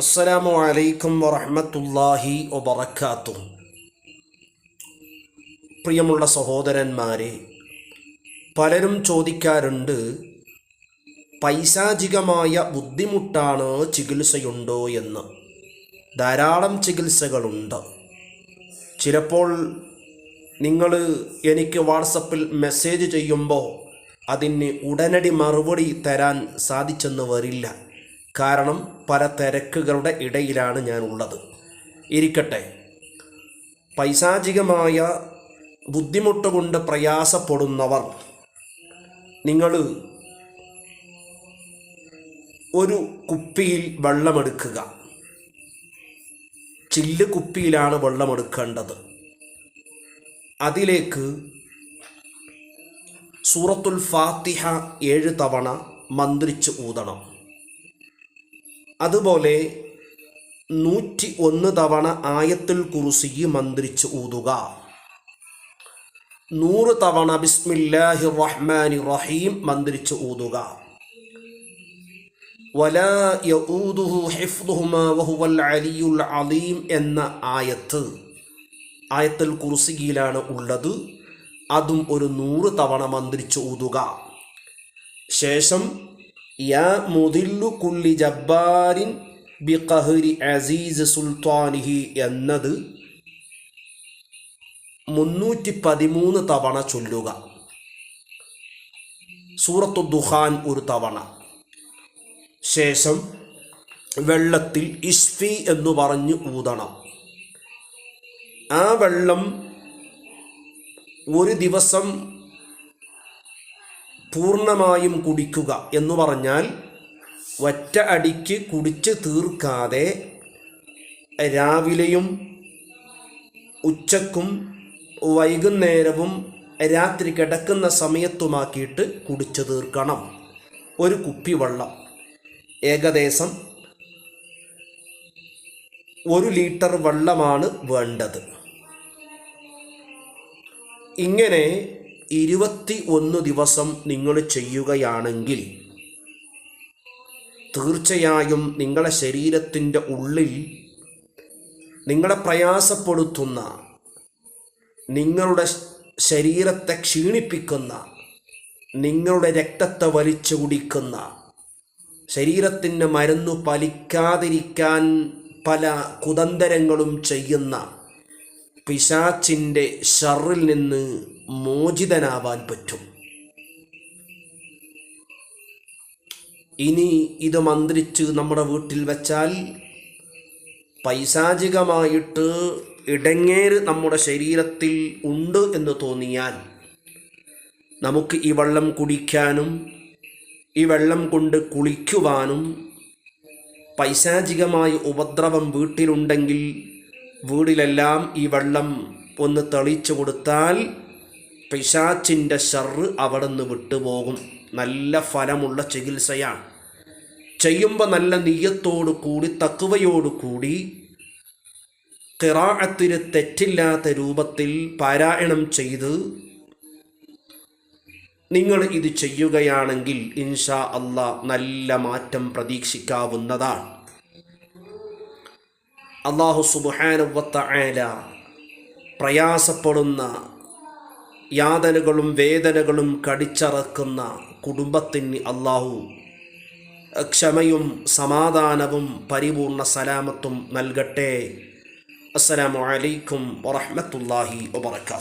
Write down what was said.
അസ്സലാമു അലൈക്കും വറഹ്മത്തുള്ളാഹി വബറകാതുഹു. പ്രിയമുള്ള സഹോദരന്മാരെ, പലരും ചോദിക്കാറുണ്ട്, പൈശാചികമായ ബുദ്ധിമുട്ടാണ് ചികിത്സയുണ്ടോ എന്ന്. ധാരാളം ചികിത്സകളുണ്ട്. ചിലപ്പോൾ നിങ്ങൾ എനിക്ക് വാട്സപ്പിൽ മെസ്സേജ് ചെയ്യുമ്പോൾ അതിന് ഉടനടി മറുപടി തരാൻ സാധിച്ചെന്ന് വരില്ല. കാരണം പല തിരക്കുകളുടെ ഇടയിലാണ് ഞാനുള്ളത്. ഇരിക്കട്ടെ, പൈശാചികമായ ബുദ്ധിമുട്ട് കൊണ്ട് പ്രയാസപ്പെടുന്നവർ, നിങ്ങൾ ഒരു കുപ്പിയിൽ വെള്ളമെടുക്കുക. ചില്ല് കുപ്പിയിലാണ് വെള്ളമെടുക്കേണ്ടത്. അതിലേക്ക് സൂറത്തുൽ ഫാത്തിഹ 7 തവണ മന്ത്രിച്ച് ഊതണം. അതുപോലെ 101 തവണ ആയത്തുൽ കുർസി മന്ത്രിച്ച് ഊതുക. 100 തവണ ബിസ്മില്ലാഹിർ റഹ്മാനിർ റഹീം മന്ത്രിച്ച് ഊതുക. വലാ യഊദുഹു ഹിഫ്ദുഹുമാ വഹുവൽ അലിയുൽ അലീം എന്ന ആയത്തുൽ കുർസിയിലാണ് ഉള്ളത്. അതും ഒരു 100 തവണ മന്ത്രിച്ച് ഊതുക. ശേഷം യാ മുദില്ലു കുല്ലി ജബ്ബാരിൻ ബിഖഹ്രി അസീസ് സുൽത്താനിഹി എന്നത് 313 തവണ ചൊല്ലുക. സൂറത്തു ദുഖാൻ 1 തവണ. ശേഷം വെള്ളത്തിൽ ഇസ്ഫി എന്ന് പറഞ്ഞ് ഊതണം. ആ വെള്ളം ഒരു ദിവസം പൂർണ്ണമായും കുടിക്കുക എന്ന് പറഞ്ഞാൽ ഒറ്റ അടിക്ക് കുടിച്ച് തീർക്കാതെ രാവിലെയും ഉച്ചക്കും വൈകുന്നേരവും രാത്രി കിടക്കുന്ന സമയത്തുമാക്കിയിട്ട് കുടിച്ചു തീർക്കണം. ഒരു കുപ്പി വെള്ളം ഏകദേശം 1 ലിറ്റർ വെള്ളമാണ് വേണ്ടത്. ഇങ്ങനെ 21 ദിവസം നിങ്ങൾ ചെയ്യുകയാണെങ്കിൽ തീർച്ചയായും നിങ്ങളുടെ ശരീരത്തിൻ്റെ ഉള്ളിൽ നിങ്ങളെ പ്രയാസപ്പെടുത്തുന്ന, നിങ്ങളുടെ ശരീരത്തെ ക്ഷീണിപ്പിക്കുന്ന, നിങ്ങളുടെ രക്തത്തെ വലിച്ചു കുടിക്കുന്ന, ശരീരത്തിന് മരുന്ന് ഫലിക്കാതിരിക്കാൻ പല കുതന്ത്രങ്ങളും ചെയ്യുന്ന പിശാചിൻ്റെ ശർറിൽ നിന്ന് മോചിതനാവാൻ പറ്റും. ഇനി ഇത് മന്ത്രിച്ച് നമ്മുടെ വീട്ടിൽ വെച്ചാൽ പൈശാചികമായിട്ട് ഇടങ്ങേറ് നമ്മുടെ ശരീരത്തിൽ ഉണ്ട് എന്ന് തോന്നിയാൽ നമുക്ക് ഈ വെള്ളം കുടിക്കാനും ഈ വെള്ളം കൊണ്ട് കുളിക്കുവാനും, പൈശാചികമായ ഉപദ്രവം വീട്ടിലുണ്ടെങ്കിൽ വീടിലെല്ലാം ഈ വെള്ളം ഒന്ന് തെളിച്ചു കൊടുത്താൽ പിശാചിൻ്റെ ശർറ് അവിടെ നിന്ന് വിട്ടുപോകും. നല്ല ഫലമുള്ള ചികിത്സയാണ്. ചെയ്യുമ്പോൾ നല്ല നിയ്യത്തോടു കൂടി, തഖ്വയോടു കൂടി, ഖിറാഅത്തിന് തെറ്റില്ലാത്ത രൂപത്തിൽ പാരായണം ചെയ്ത് നിങ്ങൾ ഇത് ചെയ്യുകയാണെങ്കിൽ ഇൻഷാ അല്ലാഹ് നല്ല മാറ്റം പ്രതീക്ഷിക്കാവുന്നതാണ്. അല്ലാഹു സുബ്ഹാനഹു വ തആല പ്രയാസപ്പെടുന്ന, യാതനകളും വേദനകളും കടിച്ചറക്കുന്ന കുടുംബത്തിന് അല്ലാഹു ക്ഷമയും സമാധാനവും പരിപൂർണ സലാമത്തും നൽകട്ടെ. അസ്സലാമു അലൈക്കും വറഹ്മത്തുള്ളാഹി വബറകാതുഹു.